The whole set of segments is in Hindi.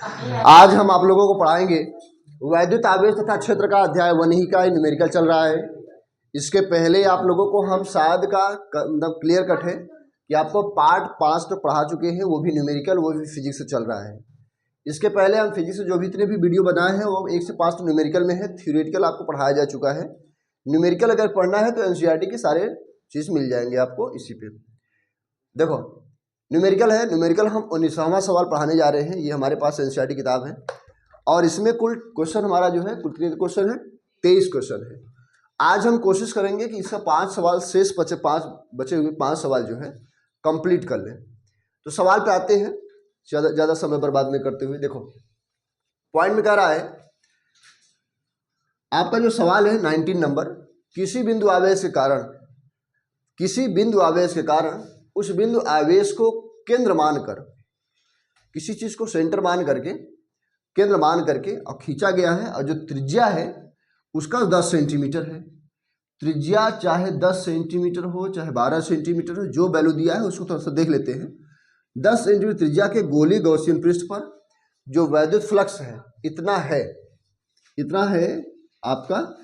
आज हम आप लोगों को पढ़ाएंगे वैद्युत आवेश तथा क्षेत्र का अध्याय 1 ही का न्यूमेरिकल चल रहा है। इसके पहले आप लोगों को हम शायद का मतलब क्लियर कट है कि आपको पार्ट 5 तो पढ़ा चुके हैं, वो भी न्यूमेरिकल, वो भी फिजिक्स से चल रहा है। इसके पहले हम फिजिक्स से जो भी इतने भी वीडियो बनाए हैं वो 1 से 5 तो न्यूमेरिकल में है, थ्योरेटिकल आपको पढ़ाया जा चुका है। न्यूमेरिकल अगर पढ़ना है तो एनसीईआरटी के सारे चीज़ मिल जाएंगे आपको इसी पे। देखो न्यूमेरिकल है, न्यूमेरिकल हम 19वां सवाल पढ़ाने जा रहे हैं। ये हमारे पास एनसीईआरटी किताब है और इसमें कुल क्वेश्चन हमारा जो है कुल कितने क्वेश्चन है, 23 क्वेश्चन है। आज हम कोशिश करेंगे कि इसका 5 सवाल शेष बचे हुए 5 सवाल जो है कंप्लीट कर लें। तो सवाल पे आते हैं ज़्यादा समय बर्बाद नहीं करते हुए। देखो पॉइंट में कह रहा है आपका जो सवाल है 19 नंबर, किसी बिंदु आवेश के कारण उस बिंदु आवेश को केंद्र मानकर, किसी चीज को सेंटर मान करके केंद्र मान करके और खींचा गया है, और जो त्रिज्या है उसका 10 सेंटीमीटर है। त्रिज्या चाहे 10 सेंटीमीटर हो चाहे 12 सेंटीमीटर हो, जो वैल्यू दिया है उसको थोड़ा सा देख लेते हैं। 10 सेंटीमीटर त्रिज्या के गोलीय गॉसियन पृष्ठ पर जो वैद्युत फ्लक्स है इतना है आपका।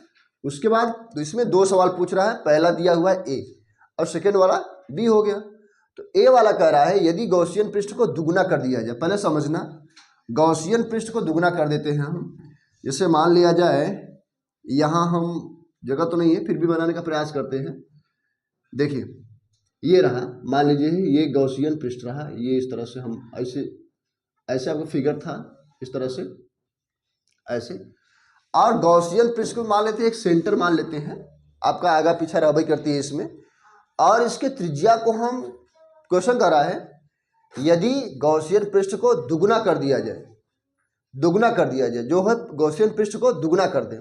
उसके बाद तो इसमें 2 सवाल पूछ रहा है, पहला दिया हुआ है ए और सेकेंड वाला बी हो गया। तो ए वाला कह रहा है यदि गॉसियन पृष्ठ को दुगुना कर दिया जाए, पहले समझना, गॉसियन पृष्ठ को दुगुना कर देते हैं हम। जैसे मान लिया जाए यहाँ हम जगह तो नहीं है फिर भी बनाने का प्रयास करते हैं। देखिए ये रहा, मान लीजिए ये गॉसियन पृष्ठ रहा, ये इस तरह से हम ऐसे आपका फिगर था, इस तरह से ऐसे, और गॉसियन पृष्ठ को मान लेते हैं एक सेंटर मान लेते हैं, आपका आगा पीछा रबई करती है इसमें, और इसके त्रिज्या को हम क्वेश्चन कर रहा है यदि गॉसियन पृष्ठ को दुगुना कर दिया जाए, जो है गॉसियन पृष्ठ को दुगुना कर दें,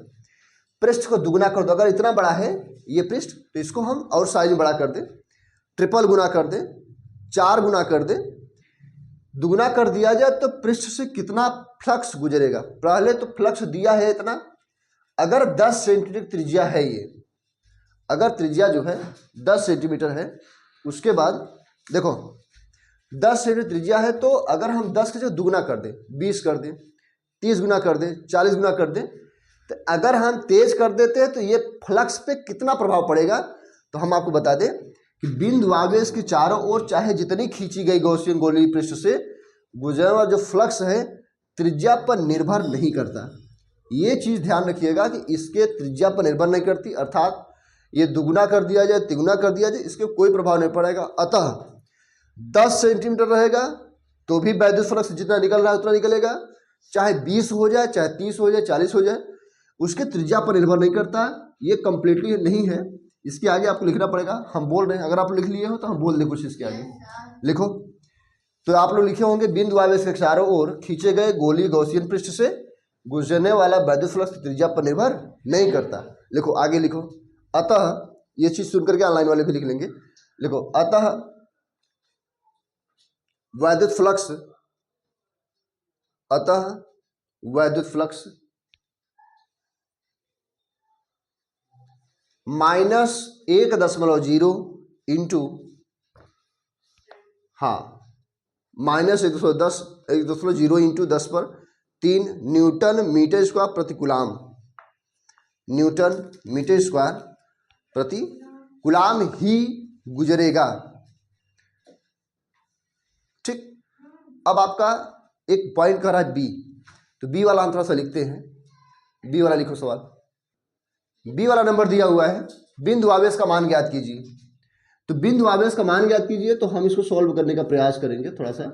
पृष्ठ को दुगुना कर दो। अगर इतना बड़ा है ये पृष्ठ तो इसको हम और साइज बड़ा कर दें, ट्रिपल गुना कर दें, 4 गुना कर दें, दुगुना कर दिया जाए तो पृष्ठ से कितना फ्लक्स गुजरेगा। पहले तो फ्लक्स दिया है इतना, अगर 10 सेंटीमीटर त्रिज्या है ये, अगर त्रिज्या जो है 10 सेंटीमीटर है, उसके बाद देखो 10 सेंटीमीटर त्रिज्या है तो अगर हम 10 के जगह दुगुना कर दें, 20 कर दें, 30 गुना कर दें, 40 गुना कर दें, तो अगर हम तेज कर देते हैं तो ये फ्लक्स पे कितना प्रभाव पड़ेगा। तो हम आपको बता दें कि बिंदु आवेश के चारों ओर चाहे जितनी खींची गई गॉसियन गोलीय पृष्ठ से गुजरने वाला जो फ्लक्स है त्रिज्या पर निर्भर नहीं करता। ये चीज़ ध्यान रखिएगा कि इसके त्रिज्या पर निर्भर नहीं करती, अर्थात ये दुगुना कर दिया जाए तिगुना कर दिया जाए इसके कोई प्रभाव नहीं पड़ेगा। अतः 10 सेंटीमीटर रहेगा तो भी वैद्युत फ्लक्स जितना निकल रहा है उतना निकलेगा, चाहे 20 हो जाए, चाहे 30 हो जाए, 40 हो जाए, उसके त्रिज्या पर निर्भर नहीं करता। ये कंप्लीटली नहीं है, इसके आगे आपको लिखना पड़ेगा। हम बोल रहे हैं, अगर आप लिख लिए हो तो हम बोल दें कुछ इसके आगे लिखो। तो आप लोग लिखे होंगे बिंदु आवेश के चारों ओर खींचे गए गोलीय गॉसियन पृष्ठ से गुजरने वाला वैद्युत फ्लक्स त्रिज्या पर निर्भर नहीं करता। लिखो आगे लिखो, अतः ये चीज सुन करके ऑनलाइन वाले भी लिख लेंगे। लिखो अतः वैद्युत फ्लक्स -1.0 इंटू -1.0 इंटू 10 पर 3 न्यूटन मीटर स्क्वायर प्रति कूलाम, न्यूटन मीटर स्क्वायर प्रति कूलाम ही गुजरेगा। ठीक, अब आपका एक पॉइंट कर रहा है बी, तो बी वाला हम थोड़ा सा लिखते हैं। बी वाला लिखो सवाल, बी वाला नंबर दिया हुआ है बिंदु आवेश का मान ज्ञात कीजिए। तो बिंदु आवेश का मान ज्ञात कीजिए, तो हम इसको सॉल्व करने का प्रयास करेंगे थोड़ा सा।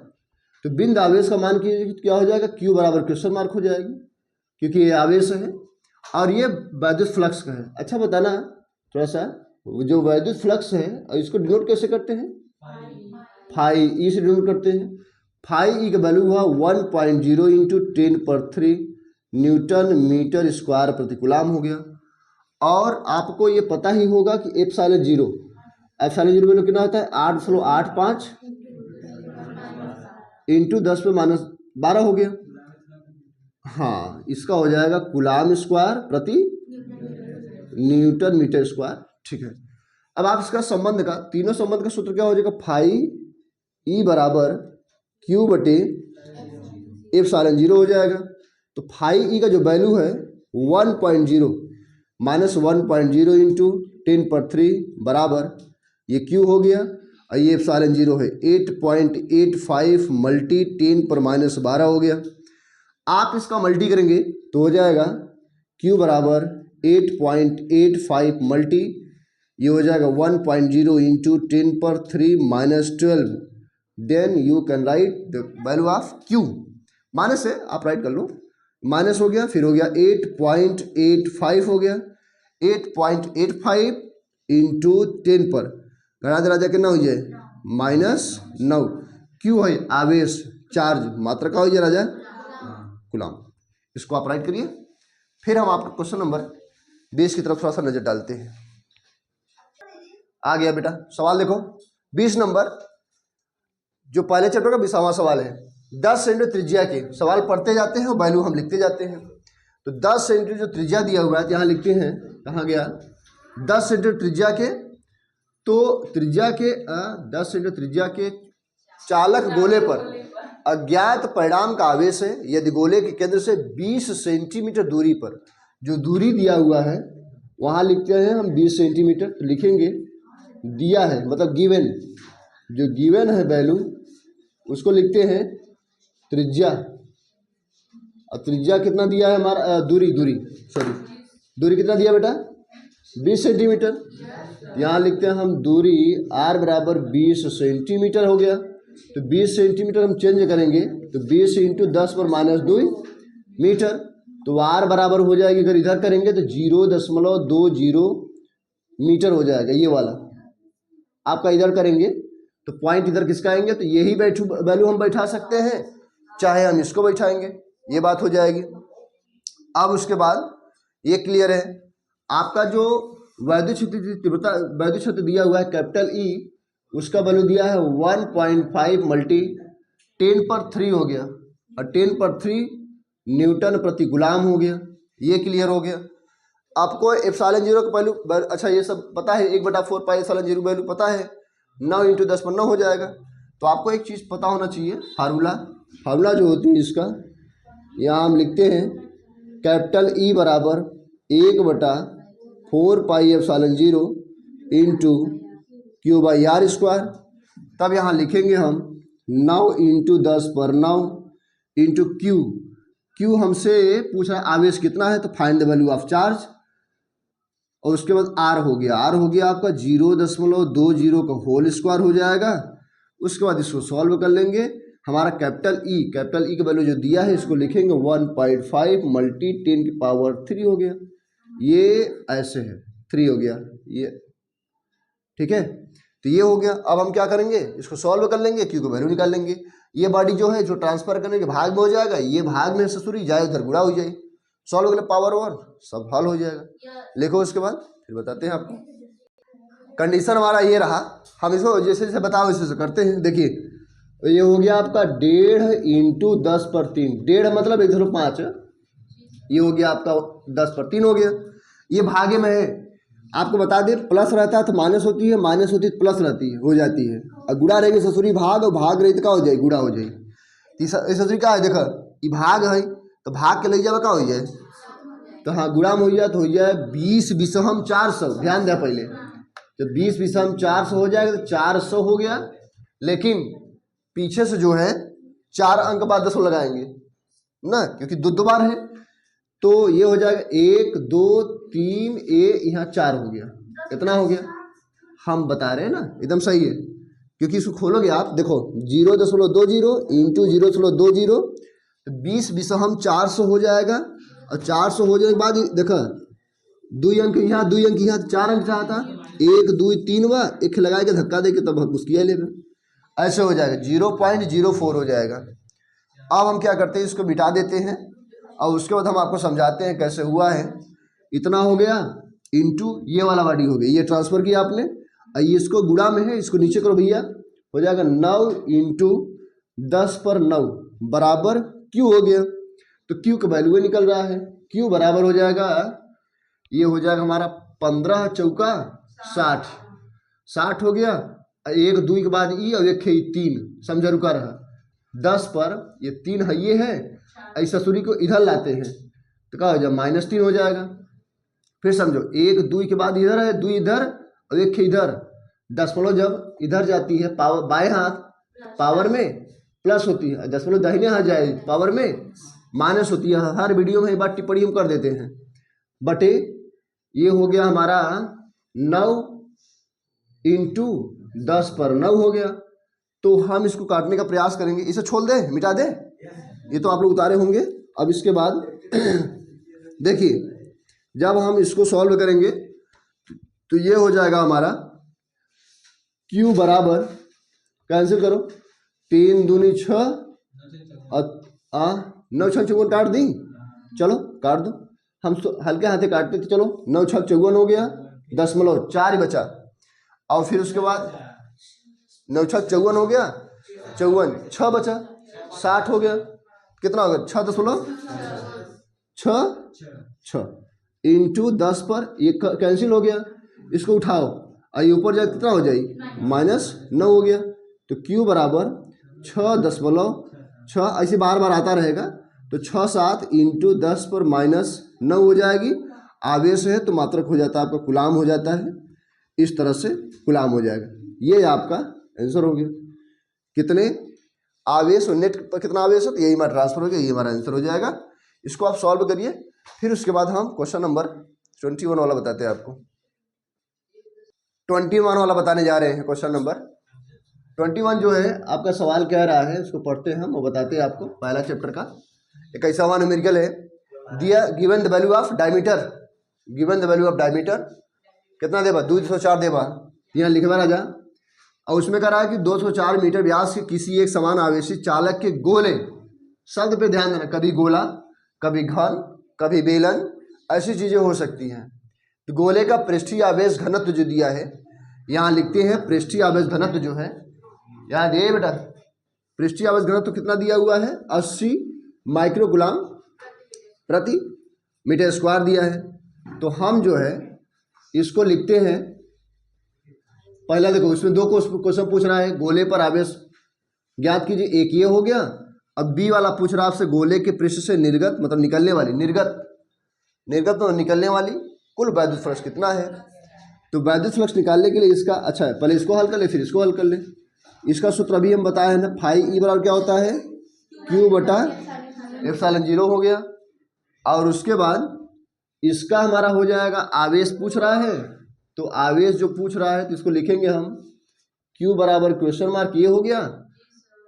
तो बिंदु आवेश का मान कीजिए, क्या हो जाएगा, क्यू बराबर क्वेश्चन मार्क हो जाएगी, क्योंकि ये आवेश है और ये वैद्युत फ्लक्स का है। अच्छा बताना थोड़ा सा, जो वैद्युत फ्लक्स है इसको डिनोट कैसे करते हैं, फाई ई से डिनोट करते हैं। फाई ई का वैल्यू हुआ 1.0 इंटू 10⁻³ न्यूटन मीटर स्क्वायर प्रति कूलाम हो गया। और आपको ये पता ही होगा कि एप्सिलॉन जीरो वैल्यू कितना होता है, 8.85 इंटू 10⁻12 हो गया। हाँ, इसका हो जाएगा कूलाम स्क्वायर प्रति न्यूटन मीटर स्क्वायर। ठीक है, अब आप इसका संबंध का, तीनों संबंध का सूत्र क्या हो जाएगा, फाई ई बराबर क्यू बटे एप्सिलॉन 0 हो जाएगा। तो फाई ई का जो वैल्यू है 1.0 माइनस 1.0 इंटू 10⁻³ बराबर ये क्यू हो गया, और ये एप्सिलॉन 0 है 8.85 मल्टी 10⁻⁻12 हो गया। आप इसका मल्टी करेंगे तो हो जाएगा क्यू बराबर 8.85 मल्टी ये हो जाएगा 1.0 into 10⁻³ then you can write the value of Q. Minus है आप राइट कर लो, माइनस हो गया, फिर हो गया 8.85 हो गया, 8.85 इंटू 10 पर घटा दे राजा कितना हो जाए -9। क्यू है आवेश चार्ज, मात्रा का हो जाए राजा गुलाम। इसको आप राइट करिए। फिर हम आपका क्वेश्चन नंबर 20 की तरफ थोड़ा सा नजर डालते हैं। आ गया बेटा सवाल देखो 20 नंबर, जो पहले चैप्टर का 20वां सवाल है। 10 सेंटीमीटर त्रिज्या के सवाल पढ़ते जाते हैं और वैल्यू हम लिखते जाते हैं। तो 10 सेंटीमीटर जो त्रिज्या दिया हुआ है तो यहाँ लिखते हैं, कहाँ गया 10 सेंटीमीटर त्रिज्या के, तो त्रिज्या के 10 सेंटीमीटर त्रिज्या के चालक गोले पर अज्ञात परिणाम का आवेश है यदि गोले के केंद्र से 20 सेंटीमीटर दूरी पर, जो दूरी दिया हुआ है वहाँ लिखते हैं हम 20 सेंटीमीटर, तो लिखेंगे दिया है मतलब गिवन, जो गिवन है वैल्यू उसको लिखते हैं त्रिज्या। अब त्रिज्या कितना दिया है हमारा दूरी कितना दिया बेटा 20 सेंटीमीटर। यहाँ लिखते हैं हम दूरी r बराबर 20 सेंटीमीटर हो गया। तो 20 सेंटीमीटर हम चेंज करेंगे तो 20 इंटू 10⁻2 मीटर, तो r बराबर हो जाएगी, अगर इधर करेंगे तो 0.20 मीटर हो जाएगा। ये वाला आपका इधर करेंगे तो पॉइंट इधर किसका आएंगे, तो यही वैल्यू हम बैठा सकते हैं, चाहे हम इसको बैठाएंगे, ये बात हो जाएगी। अब उसके बाद ये क्लियर है, आपका जो वैद्युत क्षेत्र दिया हुआ है कैपिटल ई, उसका वैल्यू दिया है 1.5 मल्टी 10⁻³ हो गया, और 10⁻³ न्यूटन प्रति गुलाम हो गया। ये क्लियर हो गया। आपको एप्सिलॉन 0 का वैल्यू, अच्छा ये सब पता है, 1/4 पाई एप्सिलॉन 0 वैल्यू पता है, 9 इंटू 10⁻9 हो जाएगा। तो आपको एक चीज़ पता होना चाहिए, फार्मूला जो होती है इसका, यहाँ हम लिखते हैं कैपिटल ई बराबर 1/4 पाई एप्सिलॉन 0 इंटू Q/r²। तब यहाँ लिखेंगे हम 9 इंटू 10⁻9 इंटू क्यू हमसे पूछ रहा है आवेश कितना है, तो find the value of charge. और उसके बाद r हो गया आपका 0.20 का होल स्क्वायर हो जाएगा। उसके बाद इसको सॉल्व कर लेंगे, हमारा कैपिटल ई का वैल्यू जो दिया है इसको लिखेंगे 1.5 मल्टी 10⁻³ हो गया। ये ऐसे है 3 हो गया ये, ठीक है। तो ये हो गया। अब हम क्या करेंगे, इसको सॉल्व कर लेंगे, क्यू का वैल्यू निकाल लेंगे। ये बॉडी जो है जो ट्रांसफर करने के भाग में हो जाएगा, ये भाग में ससुरी जाए उधर गुणा हो जाए, सॉल्व कर ले पावर 1 सब हल हो जाएगा। लिखो उसके बाद फिर बताते हैं आपको। कंडीशन हमारा ये रहा, हम इसको जैसे जैसे बताओ वैसे करते हैं। देखिए ये हो गया आपका 1.5 इंटू 10/3, 1.5 मतलब 1.5, ये हो गया आपका 10/3 हो गया। ये भागे में है, आपको बता दें प्लस रहता है तो माइनस होती है, माइनस होती है तो प्लस रहती है, हो जाती है। और गुणा रहेगी ससुरी भाग, और भाग रही तो क्या हो जाए गुणा हो जाए। ससुरी क्या है, देखो ये भाग है तो भाग के ले जाए क्या हो जाए, तो हाँ गुणा में हो जाए तो हो जाए 20/400। ध्यान दें पहले, तो 20/400 हो जाएगा तो 400 हो गया, लेकिन पीछे से जो है 4 अंक बाद 10 लगाएंगे ना, क्योंकि दो बार है। तो ये हो जाएगा 1 2 3 यहाँ 4 हो गया, इतना हो गया। हम बता रहे हैं ना एकदम सही है, क्योंकि इसको खोलोगे आप देखो 0.20 इंटू 0.20 तो 20/400 हो जाएगा। और 400 हो जाने के बाद देखो 2 अंक यहाँ 2 अंक यहाँ 4 अंक चाहता, 1 2 3 बार एक लगा के धक्का दे के तब उसकी लेगा, ऐसे हो जाएगा 0.04 हो जाएगा। अब हम क्या करते हैं, इसको मिटा देते हैं और उसके बाद हम आपको समझाते हैं कैसे हुआ है। इतना हो गया इंटू ये वाला बॉडी हो गई, ये ट्रांसफर किया आपने, ये इसको गुणा में है, इसको नीचे करो भैया, हो जाएगा 9 इंटू 10/9 बराबर क्यू हो गया। तो क्यू का वैल्यू निकल रहा है, क्यू बराबर हो जाएगा, ये हो जाएगा हमारा 15 चौका 60 हो गया। 1 2 के बाद ई और 1 3 समझा रुका रहा, 10 पर ये 3 है, ये है, ऐसा सूरी को इधर लाते हैं तो क्या हो जाएगा -3 हो जाएगा। फिर समझो 1 2 के बाद इधर है, 2 इधर और 1 इधर, दशमलव जब इधर जाती है पावर बाएं हाथ पावर में प्लस होती है, दशमलव दाहिने हाथ जाए पावर में माइनस होती है। हर वीडियो में एक बार टिप्पणी हम कर देते हैं। बटे ये हो गया हमारा 9 इंटू 10 पर 9 हो गया। तो हम इसको काटने का प्रयास करेंगे, इसे छोड़ दे, मिटा दे, ये तो आप लोग उतारे होंगे। अब इसके बाद देखिए जब हम इसको सॉल्व करेंगे तो ये हो जाएगा हमारा Q बराबर, कैंसिल करो, 3 दूनी 6 और 9 6 54 काट दी, चलो काट दो, हम हल्के हाथे काटते थे, चलो 9 6 54 हो गया, 0.4 बचा। और फिर उसके बाद 9 6 54 हो गया, 54 6 बचा, 60 हो गया, कितना हो गया 6 इंटू 10 पर ये कैंसिल हो गया, इसको उठाओ और ये ऊपर जाए कितना हो जाएगी -9 हो गया। तो Q बराबर 6.6, ऐसे बार बार आता रहेगा तो 6 7 इंटू 10 पर -9 हो जाएगी। आवेश है तो मात्रक हो जाता है आपका कूलाम हो जाता है, इस तरह से कूलाम हो जाएगा। ये आपका आंसर हो गया। कितने आवेश और नेट पर कितना आवेश है तो यही हमारा ट्रांसफर हो गया, ये हमारा आंसर हो जाएगा। इसको आप सॉल्व करिए, फिर उसके बाद हम क्वेश्चन नंबर 21 वाला बताते हैं आपको। 21 वाला बताने जा रहे हैं। क्वेश्चन नंबर 21 जो है आपका सवाल कह रहा है, उसको पढ़ते हैं हम और बताते हैं आपको। पहला चैप्टर का एक ऐसा हुआ न्यूमेरिकल है, दिया given the value of diameter, given the value of diameter कितना देबा 204 देबा, यहाँ लिखवा राजा। और उसमें कह रहा है कि 204 मीटर व्यास के किसी एक समान आवेशी चालक के गोले, शब्द पे ध्यान देना, कभी गोला कभी घन कभी बेलन, ऐसी चीज़ें हो सकती हैं। तो गोले का पृष्ठीय आवेश घनत्व जो दिया है, यहाँ लिखते हैं पृष्ठीय आवेश घनत्व जो है, यहाँ दे बेटा, पृष्ठीय आवेश घनत्व कितना दिया हुआ है 80 माइक्रोकूलाम प्रति मीटर स्क्वायर दिया है। तो हम जो है इसको लिखते हैं, पहला देखो इसमें 2 क्वेश्चन पूछ रहा है, गोले पर आवेश ज्ञात कीजिए, एक ये हो गया। अब बी वाला पूछ रहा है आपसे गोले के पृष्ठ से निर्गत मतलब निकलने वाली, निर्गत मतलब निकलने वाली कुल वैद्युत फ्लक्स कितना है। तो वैद्युत फ्लक्स निकालने के लिए इसका, अच्छा है पहले इसको हल कर ले फिर इसको हल कर ले। इसका सूत्र अभी हम बताए हैं ना, फाई ई बराबर क्या होता है Q बटा एप्सिलॉन 0 हो गया। और उसके बाद इसका हमारा हो जाएगा, आवेश पूछ रहा है तो आवेश जो पूछ रहा है तो इसको लिखेंगे हम Q बराबर क्वेश्चन मार्क, ये हो गया,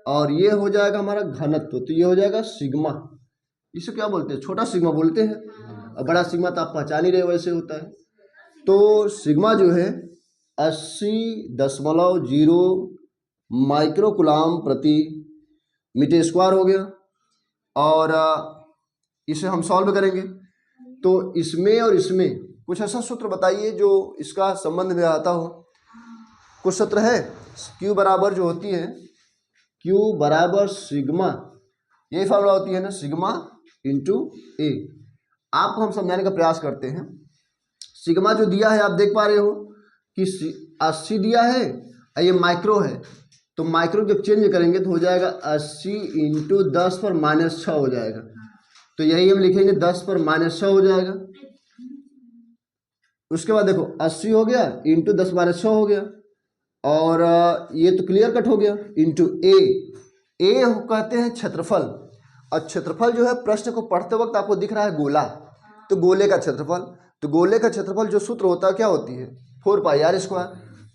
और ये हो जाएगा हमारा घनत्व, तो ये हो जाएगा सिग्मा। इसे क्या बोलते हैं, छोटा सिग्मा बोलते हैं, और बड़ा सिग्मा तो आप पहचान ही रहे वैसे होता है। तो सिग्मा जो है 80.0 माइक्रोकूलाम प्रति मीटर स्क्वायर हो गया। और इसे हम सॉल्व करेंगे तो इसमें और इसमें कुछ ऐसा सूत्र बताइए जो इसका संबंध में आता हो। कुछ सूत्र है, Q बराबर जो होती है, Q बराबर सिग्मा, यही फॉर्मूला होती है ना, सिग्मा इंटू ए। आपको हम समझाने का प्रयास करते हैं। सिग्मा जो दिया है आप देख पा रहे हो कि 80 दिया है और ये माइक्रो है, तो माइक्रो जब चेंज करेंगे तो हो जाएगा 80 इंटू 10 पर -6 हो जाएगा। तो यही हम लिखेंगे 10 पर -6 हो जाएगा। उसके बाद देखो 80 हो गया इंटू 10 -6 हो गया, और ये तो क्लियर कट हो गया, इंटू ए कहते हैं क्षेत्रफल। और क्षेत्रफल जो है प्रश्न को पढ़ते वक्त आपको दिख रहा है गोला, तो गोले का क्षेत्रफल, तो गोले का क्षेत्रफल जो सूत्र होता है क्या होती है 4πr²।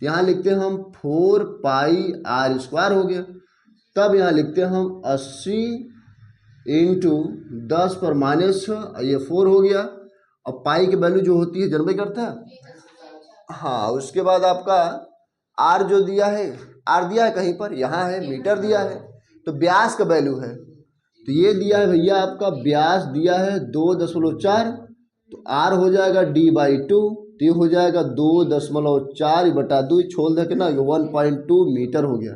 यहाँ लिखते हैं हम 4πr² हो गया। तब यहाँ लिखते हैं हम 80 इंटू 10 पर -6, ये 4 हो गया। और पाई की वैल्यू जो होती है जनरल करता है, हाँ। उसके बाद आपका आर जो दिया है, आर दिया है कहीं पर, यहाँ है मीटर दिया है, तो व्यास का वैल्यू है, तो ये दिया है भैया आपका व्यास दिया है 2.4, तो आर हो जाएगा d/2, तो ये हो जाएगा 2.4/2, छोड़ दे के ना 1.2 मीटर हो गया।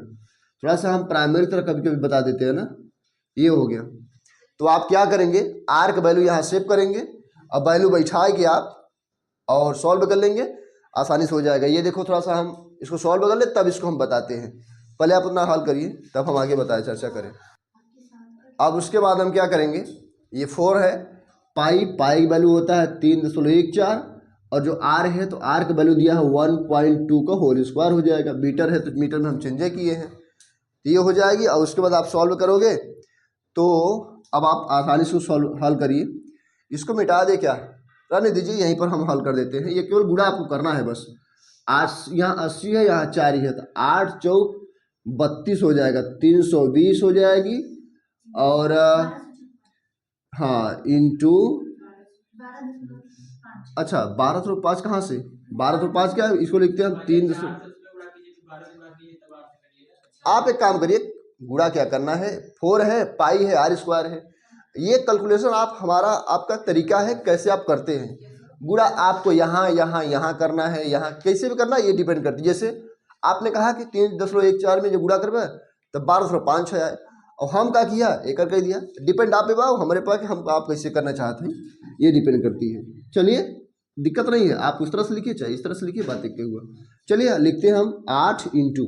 थोड़ा सा हम प्राइमरी तरह कभी कभी बता देते हैं ना, ये हो गया। तो आप क्या करेंगे, आर का वैल्यू यहाँ सेव करेंगे, अब वैल्यू बैठा के आप और सॉल्व कर लेंगे, आसानी से हो जाएगा। ये देखो थोड़ा सा हम इसको सॉल्व कर ले तब इसको हम बताते हैं, पहले आप अपना हल करिए तब हम आगे बताएं, चर्चा करें। अब उसके बाद हम क्या करेंगे, ये 4 है, पाई की वैल्यू होता है 3.14 और जो आर है तो आर का वैल्यू दिया है 1.2 का होल स्क्वायर हो जाएगा। मीटर है तो मीटर में हम चेंज किए हैं, तो ये हो जाएगी। और उसके बाद आप सॉल्व करोगे तो अब आप आसानी से सॉल्व हल करिए। इसको मिटा दे, क्या रहने दीजिए, यहीं पर हम हल कर देते हैं। ये केवल गुणा आपको करना है बस। 8 यहाँ 80 है, यहाँ 4 ही है, तो 8 चौक 32 हो जाएगा, 320 हो जाएगी। और हाँ इंटू, अच्छा 1205 कहाँ से, 1205 क्या है, इसको लिखते हैं हम 3। आप एक काम करिए, गुणा क्या करना है, 4 है, पाई है, आर स्क्वायर है। ये कैलकुलेशन आप हमारा आपका तरीका है कैसे आप करते हैं। गुणा आपको यहाँ यहाँ यहाँ करना है, यहाँ कैसे भी करना है, ये डिपेंड करती है। जैसे आपने कहा कि 3.14 में जो गुणा करवा तो 1205 आए, और हम क्या किया एक कर दिया। डिपेंड आप पे बाओ हमारे पास कि हम आप कैसे करना चाहते हैं, ये डिपेंड करती है। चलिए दिक्कत नहीं है, आप उस तरह से लिखिए चाहे इस तरह से लिखिए, बात एक हुआ। चलिए लिखते हैं हम 8 इंटू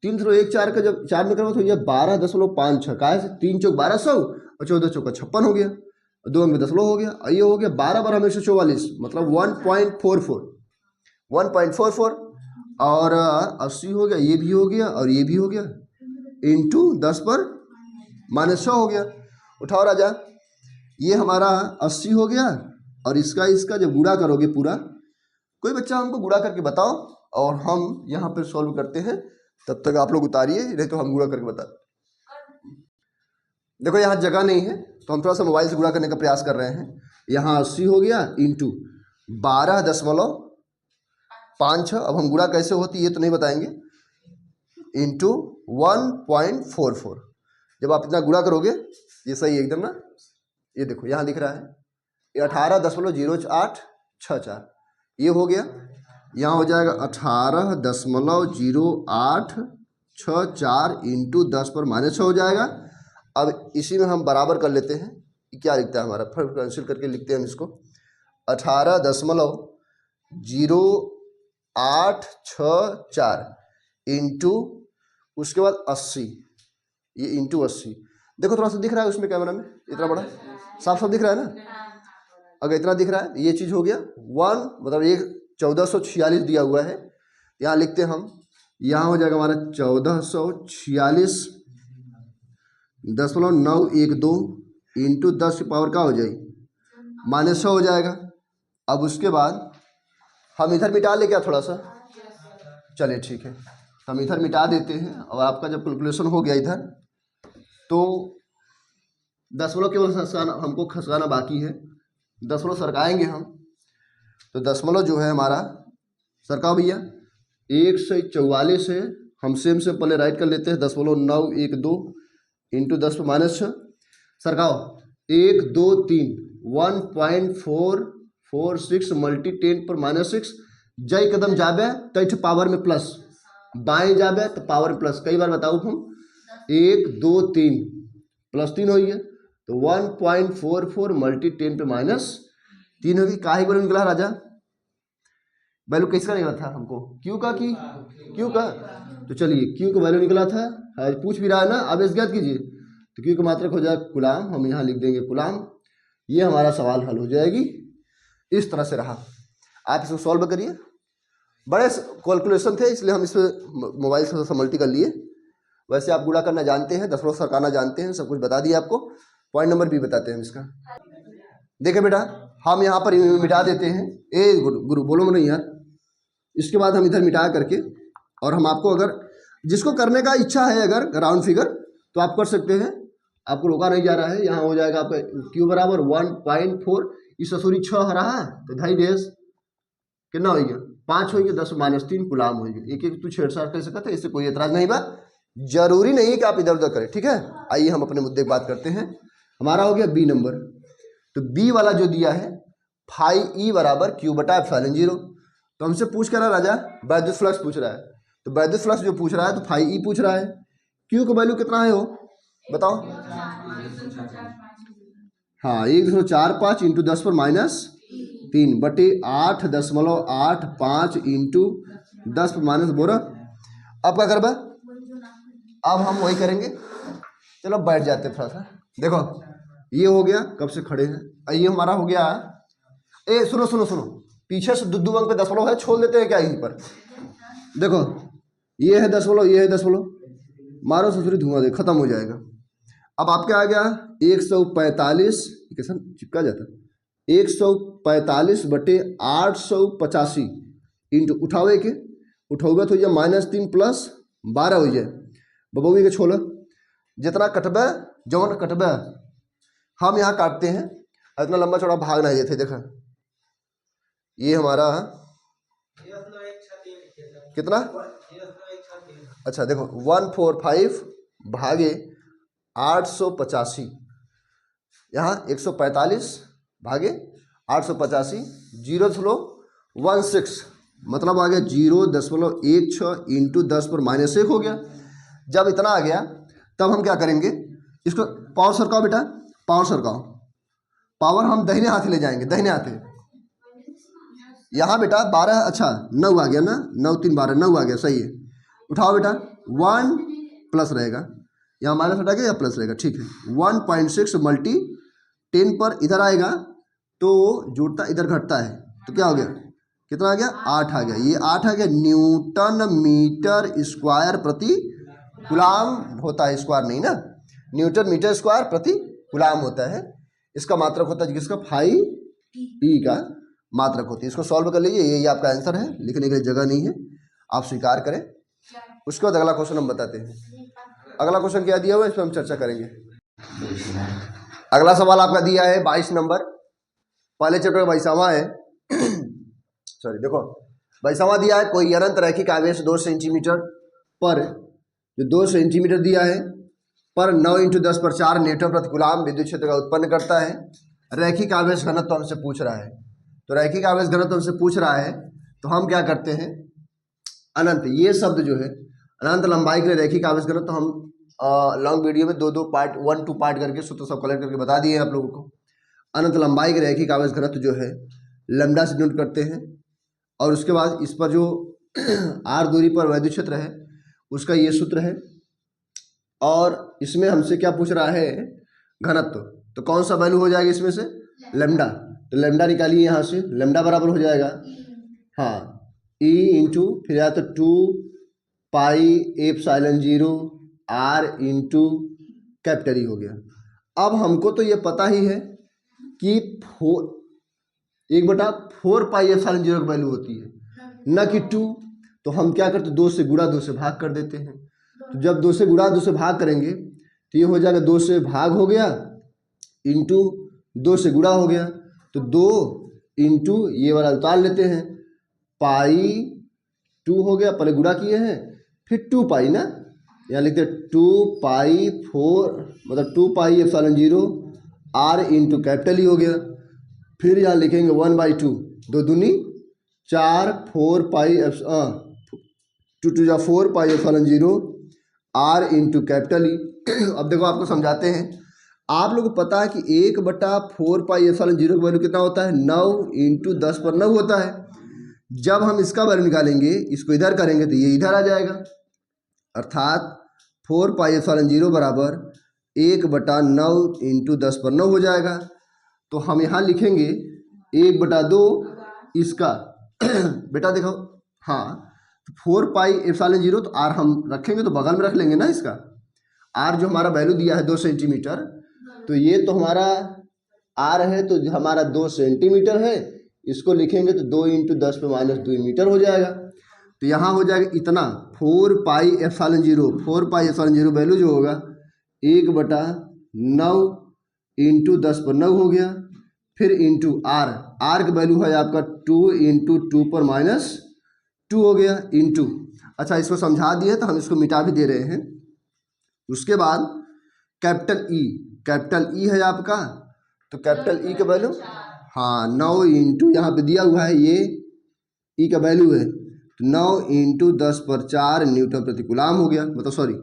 3.14 का जब 4 में करवा तो ये 12.56 का है, 3 चौक 1200 और 14 चौका 56 हो गया, 2 में 10 हो गया, और ये हो गया 12 बार 144 मतलब 1.44 और 80 हो गया, ये भी हो गया और ये भी हो गया, इंटू 10 पर -100 हो गया। उठाओ राजा, ये हमारा 80 हो गया और इसका जब गुणा करोगे पूरा, कोई बच्चा हमको गुणा करके बताओ और हम यहाँ पर सॉल्व करते हैं। तब तक आप लोग उतारिए, नहीं तो हम गुणा करके बता। देखो यहाँ जगह नहीं है तो हम थोड़ा सा मोबाइल से गुणा करने का प्रयास कर रहे हैं। यहाँ 80 हो गया इंटू 12.56, अब हम गुणा कैसे होती है ये तो नहीं बताएंगे, इंटू 1.44। जब आप इतना गुणा करोगे ये सही है एकदम ना, ये देखो यहाँ लिख रहा है ये 18.0864, ये हो गया। यहाँ हो जाएगा 18.0864 इंटू 10 पर -6 हो जाएगा। अब इसी में हम बराबर कर लेते हैं, क्या लिखता है हमारा, फिर कैंसिल करके लिखते हैं हम इसको 18.0864 इंटू उसके बाद 80, ये इंटू 80। देखो थोड़ा सा दिख रहा है उसमें कैमरा में, इतना बड़ा साफ साफ दिख रहा है ना। अगर इतना दिख रहा है ये चीज़ हो गया 1 मतलब एक 1446 दिया हुआ है, यहाँ लिखते हैं हम, यहाँ हो जाएगा हमारा 1446.912 इंटू 10 की पावर का हो जाएगी -100 हो जाएगा। अब उसके बाद हम इधर मिटा ले क्या थोड़ा सा, चलिए ठीक है हम इधर मिटा देते हैं। और आपका जब कैलकुलेशन हो गया इधर तो 10 केवल हमको खसकाना बाकी है, 10 सरकाएंगे हम। तो 10 जो है हमारा सरकाओ भैया, 144 है, हम सेम से पहले राइट कर लेते हैं 10.912 इंटू 10 पर -6 सरकाओ 1 2 3 1.446 मल्टी 10 पर -6। जय कदम जाबे तो पावर में प्लस, बाएं जाबे तो पावर में प्लस। कई बार बताऊँ हम 1 2 3 +3 हो गया, तो 1.44 मल्टी 10 पे -3 होगी। काहे वैल्यू निकला राजा, वैल्यू किसका निकला था हमको, क्यू का की क्यू का। तो चलिए क्यू का वैल्यू निकला था, पूछ भी रहा है ना, अब इस ज्ञात कीजिए। तो क्यू का मात्रक हो जाएगा कुलाम, हम यहाँ लिख देंगे कुलाम। ये हमारा सवाल हल हो जाएगी, इस तरह से रहा। आप इसको सॉल्व करिए, बड़े कैलकुलेशन थे इसलिए हम इसे मोबाइल से समल्टी कर लिए। वैसे आप गुणा करना जानते हैं, 10 सरकाना जानते हैं, सब कुछ बता दिया आपको। पॉइंट नंबर भी बताते हैं हम इसका। देखिए बेटा हम यहाँ पर मिटा देते हैं, ए गुरु बोलो नहीं यार। इसके बाद हम इधर मिटा करके, और हम आपको अगर जिसको करने का इच्छा है अगर राउंड फिगर तो आप कर सकते हैं, आपको रोका नहीं जा रहा है। यहाँ हो जाएगा आपका क्यू बराबर 1.4, इस ससुरी 6 रहा है तो 2.5 कितना हो गया 5 हो गया, 10 -3 गुलाम हो गया। एक एक तू छेड़छाड़ कर सकता है, इससे कोई एतराज नहीं बा, जरूरी नहीं है कि आप इधर उधर करें, ठीक है। आइए हम अपने मुद्दे की बात करते हैं। हमारा हो गया बी नंबर, तो बी वाला जो दिया है फाई ई बराबर क्यू बटा एप्सिलॉन 0। तो हमसे पूछ कर रहा राजा वैद्युत फ्लक्स पूछ रहा है, तो वैद्युत फ्लक्स जो पूछ रहा है तो फाई ई पूछ रहा है। क्यू का वैल्यू कितना है हो बताओ, हाँ 1.45 इंटू 10 पर -3 बटे 8.85 इंटू 10 पर -12। अब क्या करबा, अब हम वही करेंगे, चलो बैठ जाते थोड़ा सा, देखो ये हो गया, कब से खड़े हैं, ये हमारा हो गया। ए सुनो सुनो सुनो, पीछे से दुद्दू अंक पे दशमलव है, छोड़ देते हैं क्या यहीं पर। देखो ये है दशमलव, ये है दशमलव, मारो ससुरी धुआं दे, खत्म हो जाएगा। अब आपके आ गया 145, कैसा चिपका जाता, 145 बटे 885 इंटू उठावे के, उठाओगे तो ये -3 + 12 हो जाए। बबूगी के छोला जितना कटबे जौन कटबे हम यहाँ काटते हैं, इतना लंबा चौड़ा भाग नहीं देते। देखा ये हमारा कितना, अच्छा देखो 145 भागे 885, यहाँ 145 भागे 885, 0.16 मतलब आ गया 0.16 इंटू 10⁻1 हो गया। जब इतना आ गया तब हम क्या करेंगे, इसको पावर सरकाओ बेटा, पावर सरकाओ, पावर हम दाहिने हाथ ले जाएंगे, दाहिने हाथ। यहाँ बेटा 12, अच्छा 9 आ गया ना, 9 3 12, 9 आ गया, सही है। उठाओ बेटा, 1 प्लस रहेगा, यहाँ माइनस हटा के या प्लस रहेगा, ठीक है। 1.6 × 10 पर इधर आएगा तो जुड़ता इधर घटता है, तो क्या हो गया, कितना आ गया, 8 आ गया। ये 8 आ गया न्यूटन मीटर स्क्वायर प्रति कूलाम होता है, स्क्वायर नहीं ना, न्यूटन मीटर स्क्वायर प्रति कूलाम होता है। इसका मात्रक होता है जिसका फाई ई का मात्रक होती है। इसको सॉल्व कर लीजिए, ये आपका आंसर है, लिखने के लिए जगह नहीं है, आप स्वीकार करें। उसके बाद अगला क्वेश्चन हम बताते हैं। अगला क्वेश्चन क्या दिया हुआ है, इस पर हम चर्चा करेंगे। अगला सवाल आपका दिया है 22 नंबर, पहले चैप्टर का 22वां है। सॉरी, देखो 22वां दिया है, कोई अनंत रैखिक आवेश 2 सेंटीमीटर पर, जो 2 सेंटीमीटर दिया है पर 9 × 10⁴ न्यूटन प्रति कूलाम विद्युत क्षेत्र का उत्पन्न करता है। रैखिक आवेश घनत्व हमसे पूछ रहा है, तो रैखिक आवेश घनत्व हमसे पूछ रहा है तो हम क्या करते हैं, अनंत ये शब्द जो है, अनंत लंबाई के लिए रैखिक आवेश घनत्व हम लॉन्ग वीडियो में 2 पार्ट 1 2 पार्ट करके सूत्र सब कलेक्ट करके बता दिए हैं आप लोगों को। अनंत लंबाई के रैखिक आवेश घनत्व जो है लैम्डा से डिनोट करते हैं, और उसके बाद इस पर जो r दूरी पर वैद्युत क्षेत्र है उसका ये सूत्र है, और इसमें हमसे क्या पूछ रहा है, घनत्व। तो कौन सा वैल्यू हो जाएगा इसमें से, लैम्डा। तो लैम्डा निकालिए यहाँ से, लैम्डा बराबर हो जाएगा, हाँ ई इंटू फिर या तो 2 πε0 r इंटू कैपिटल ई हो गया। अब हमको तो ये पता ही है कि 1/4 πε0 की वैल्यू होती है, न कि 2। तो हम क्या करते, 2 से गुणा 2 से भाग कर देते हैं। तो जब 2 से गुणा 2 से भाग करेंगे तो ये हो जाएगा 2 से भाग हो गया इंटू 2 से गुणा हो गया, तो 2 इंटू ये वाला उतार लेते हैं, π2 हो गया, पहले गुणा किए हैं फिर 2 पाई ना, यहाँ लिखते हैं 2 π4 मतलब 2 πε0 r इंटू कैपिटल ई हो गया। फिर यहाँ लिखेंगे 1/2, 2 दूनी 4 4 2 2 4 πε0 r इंटू कैपिटल ई। अब देखो आपको समझाते हैं, आप लोग को पता है कि 1/4 πε0 की वैल्यू कितना होता है, 9 × 10⁹ होता है। जब हम इसका वैल्यू निकालेंगे, इसको इधर करेंगे तो ये इधर आ जाएगा, अर्थात 4 πε0 बराबर 1/9 × 10⁹ हो जाएगा। तो हम यहाँ लिखेंगे 1/2 इसका बेटा देखो, हाँ 4 πε0 तो r हम रखेंगे तो बगल में रख लेंगे ना इसका, r जो हमारा वैल्यू दिया है 2 सेंटीमीटर, तो ये तो हमारा r है, तो हमारा 2 सेंटीमीटर है, इसको लिखेंगे तो 2 × 10⁻² मीटर हो जाएगा। तो यहाँ हो जाएगा इतना 4 πε0 वैल्यू जो होगा 1/9 × 10⁹ हो गया, फिर इंटू r की वैल्यू है आपका 2 × 2⁻² हो गया इंटू, अच्छा इसको समझा दिए तो हम इसको मिटा भी दे रहे हैं। उसके बाद कैपिटल ई है आपका, तो कैपिटल ई का वैल्यू, हाँ 9 इंटू यहाँ पे दिया हुआ है, ये ई का वैल्यू है, तो 9 × 10⁴ न्यूटन प्रति कूलाम हो गया। मतलब सॉरी,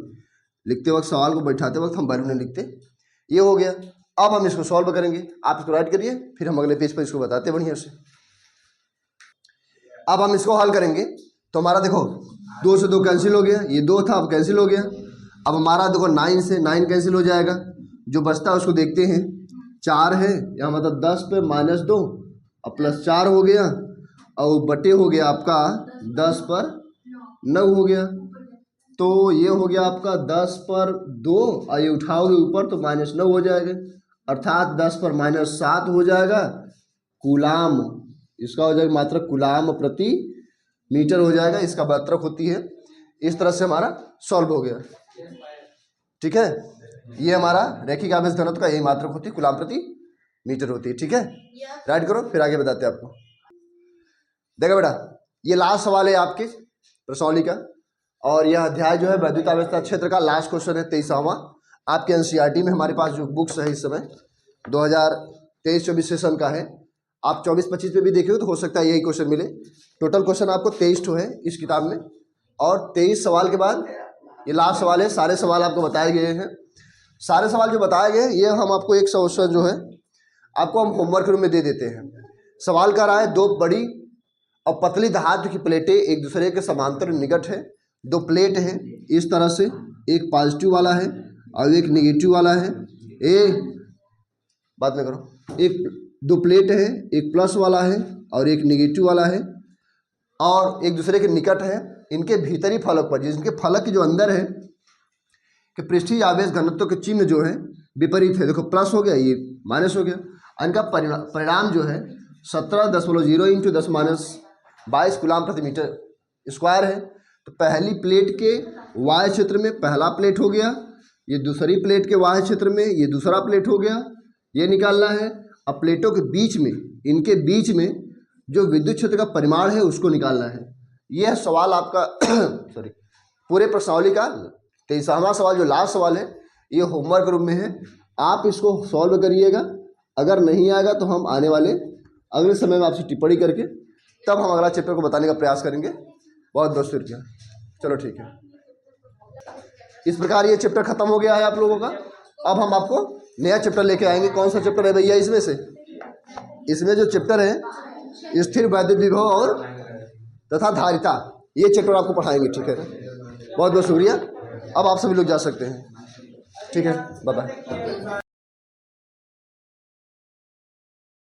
लिखते वक्त सवाल को बैठाते वक्त हम वैल्यू नहीं लिखते, ये हो गया। अब हम इसको सॉल्व करेंगे, आप इसको राइट करिए, फिर हम अगले पेज पर इसको बताते हैं बढ़िया से। अब हम इसको हल करेंगे तो हमारा देखो 2 से 2 कैंसिल हो गया, ये 2 था अब कैंसिल हो गया। अब हमारा देखो 9 से 9 कैंसिल हो जाएगा, जो बचता है उसको देखते हैं। 4 है, यहाँ मतलब 10 पे -2 और +4 हो गया, और बटे हो गया आपका 10 पर 9 हो गया। तो ये हो गया आपका 10 पर 2, और ये उठाओगे ऊपर तो -9 हो जाएगा, अर्थात 10 पर -7 हो जाएगा कूलाम। इसका हो जाएगा मात्रक कूलाम प्रति मीटर हो जाएगा, इसका मात्रक होती है। इस तरह से हमारा सॉल्व हो गया। ठीक है, ये हमारा रैखिक आवेश घनत्व का यही मात्रक होती है, कूलाम प्रति मीटर होती है। ठीक है, राइट करो, फिर आगे बताते हैं आपको। देखो बेटा, ये लास्ट सवाल है आपके प्रश्नावली का, और यह अध्याय जो है वैद्युत आवेशता क्षेत्र का लास्ट क्वेश्चन है, 23वां। आपके एनसीईआरटी में हमारे पास जो बुक्स है इस समय 2023-24 सेशन का है। आप 24-25 में भी देखेंगे तो हो सकता है यही क्वेश्चन मिले। टोटल क्वेश्चन आपको 23 है इस किताब में, और 23 सवाल के बाद ये लास्ट सवाल है। सारे सवाल आपको बताए गए हैं। सारे सवाल जो बताए गए ये हम आपको एक क्वेश्चन जो है आपको हम होमवर्क रूम में दे देते हैं। सवाल कर रहा है, 2 बड़ी और पतली धातु की प्लेटें एक दूसरे के समांतर निकट है। 2 प्लेट है इस तरह से, एक पॉजिटिव वाला है और एक निगेटिव वाला है। बात में करो, 2 प्लेट है, एक प्लस वाला है और एक निगेटिव वाला है, और एक दूसरे के निकट है। इनके भीतरी फलक पर, जिनके फलक जो अंदर है कि पृष्ठीय आवेश घनत्व के चिन्ह जो है विपरीत है। देखो प्लस हो गया, ये माइनस हो गया। इनका परिणाम जो है 17.0 × 10-22 कूलाम प्रति मीटर स्क्वायर है। तो पहली प्लेट के वाय क्षेत्र में पहला प्लेट हो गया, ये दूसरी प्लेट के वाय क्षेत्र में ये दूसरा प्लेट हो गया, ये निकालना है। अब प्लेटों के बीच में, इनके बीच में जो विद्युत क्षेत्र का परिमाण है उसको निकालना है। यह सवाल आपका सॉरी पूरे प्रश्नावली का 23वां सवाल जो लास्ट सवाल है, ये होमवर्क रूम में है। आप इसको सॉल्व करिएगा। अगर नहीं आएगा तो हम आने वाले अगले समय में आपसे टिप्पणी करके तब हम अगला चैप्टर को बताने का प्रयास करेंगे। बहुत बहुत शुक्रिया। चलो ठीक है, इस प्रकार ये चैप्टर खत्म हो गया है आप लोगों का। अब हम आपको नया चैप्टर लेके आएंगे। कौन सा चैप्टर है भैया इसमें से? इसमें जो चैप्टर है स्थिर वैद्युत विभव और तथा धारिता, ये चैप्टर आपको पढ़ाएंगे। ठीक है, बहुत बहुत शुक्रिया। अब आप सभी लोग जा सकते हैं। ठीक है, बाय बाय।